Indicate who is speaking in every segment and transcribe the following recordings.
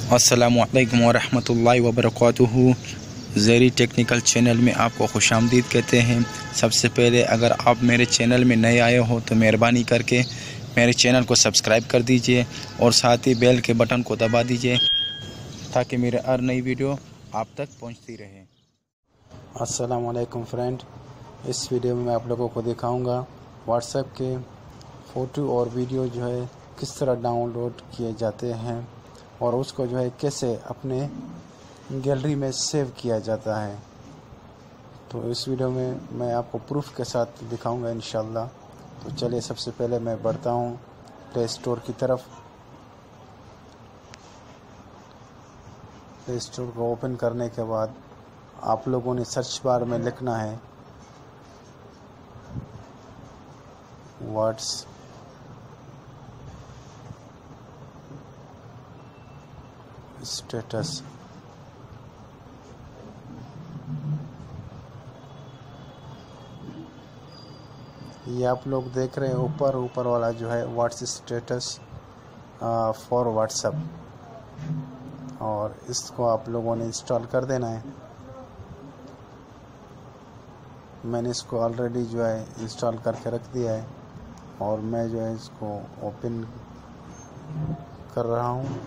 Speaker 1: अस्सलामुअलैकुम वरहमतुल्लाहि वबरकातुहू। ज़ेरी टेक्निकल चैनल में आपको खुशामदीद कहते हैं। सबसे पहले अगर आप मेरे चैनल में नए आए हो तो मेहरबानी करके मेरे चैनल को सब्सक्राइब कर दीजिए और साथ ही बेल के बटन को दबा दीजिए ताकि मेरे हर नई वीडियो आप तक पहुंचती रहे।
Speaker 2: अस्सलामुअलैकुम फ्रेंड, इस वीडियो में मैं आप लोगों को दिखाऊंगा व्हाट्सएप के फ़ोटो और वीडियो जो है किस तरह डाउनलोड किए जाते हैं और उसको जो है कैसे अपने गैलरी में सेव किया जाता है। तो इस वीडियो में मैं आपको प्रूफ के साथ दिखाऊंगा इंशाल्लाह। तो चलिए सबसे पहले मैं बढ़ता हूँ प्ले स्टोर की तरफ। प्ले स्टोर को ओपन करने के बाद आप लोगों ने सर्च बार में लिखना है व्हाट्स स्टेटस। ये आप लोग देख रहे हैं ऊपर वाला जो है व्हाट्स स्टेटस फॉर व्हाट्सएप, और इसको आप लोगों ने इंस्टॉल कर देना है। मैंने इसको ऑलरेडी जो है इंस्टॉल करके रख दिया है और मैं जो है इसको ओपन कर रहा हूँ।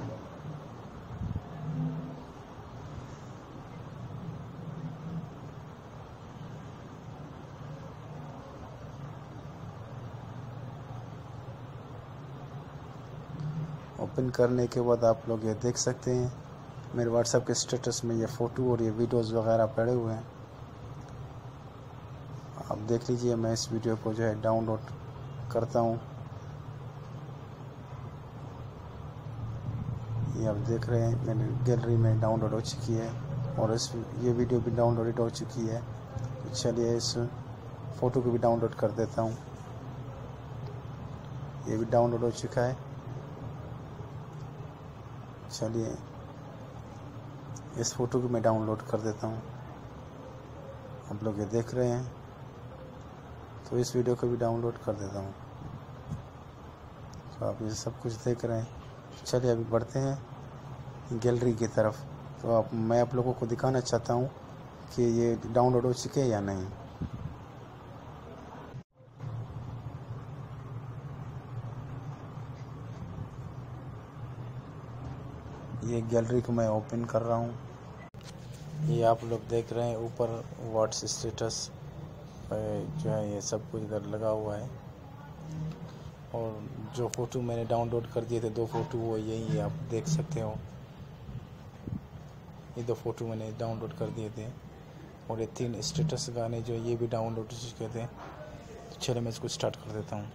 Speaker 2: ओपन करने के बाद आप लोग ये देख सकते हैं मेरे व्हाट्सएप के स्टेटस में ये फ़ोटो और ये वीडियोस वगैरह पड़े हुए हैं। आप देख लीजिए, मैं इस वीडियो को जो है डाउनलोड करता हूँ। ये आप देख रहे हैं मेरी गैलरी में डाउनलोड हो चुकी है और ये वीडियो भी डाउनलोड हो चुकी है। तो चलिए इस फ़ोटो को भी डाउनलोड कर देता हूँ। ये भी डाउनलोड हो चुका है। चलिए इस फ़ोटो को मैं डाउनलोड कर देता हूँ। आप लोग ये देख रहे हैं, तो इस वीडियो को भी डाउनलोड कर देता हूँ। तो आप ये सब कुछ देख रहे हैं। चलिए अभी बढ़ते हैं गैलरी की तरफ। तो मैं आप लोगों को दिखाना चाहता हूँ कि ये डाउनलोड हो चुके हैं या नहीं। ये गैलरी को मैं ओपन कर रहा हूँ। ये आप लोग देख रहे हैं ऊपर व्हाट्स स्टेटस जो है ये सब कुछ इधर लगा हुआ है। और जो फ़ोटो मैंने डाउनलोड कर दिए थे 2 फ़ोटो वो यही है, आप देख सकते हो। ये 2 फ़ोटो मैंने डाउनलोड कर दिए थे और ये 3 स्टेटस गाने जो ये भी डाउनलोड हो चुके थे। तो चलिए मैं इसको स्टार्ट कर देता हूँ।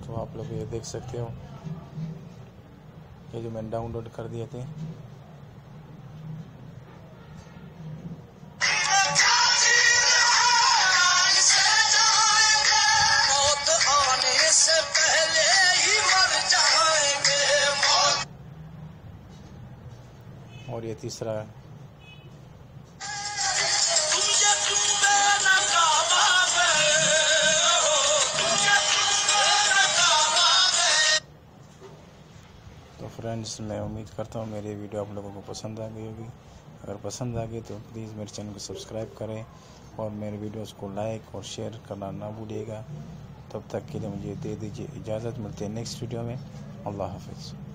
Speaker 2: तो आप लोग ये देख सकते हो ये जो मैंने डाउनलोड कर दिए थे। और ये तीसरा है। तो फ्रेंड्स, मैं उम्मीद करता हूँ मेरी वीडियो आप लोगों को पसंद आ गई होगी। अगर पसंद आ गई तो प्लीज़ मेरे चैनल को सब्सक्राइब करें और मेरे वीडियोस को लाइक और शेयर करना ना भूलिएगा। तब तक के लिए मुझे दे दीजिए इजाज़त। मिलते हैं नेक्स्ट वीडियो में। अल्लाह हाफ़िज़।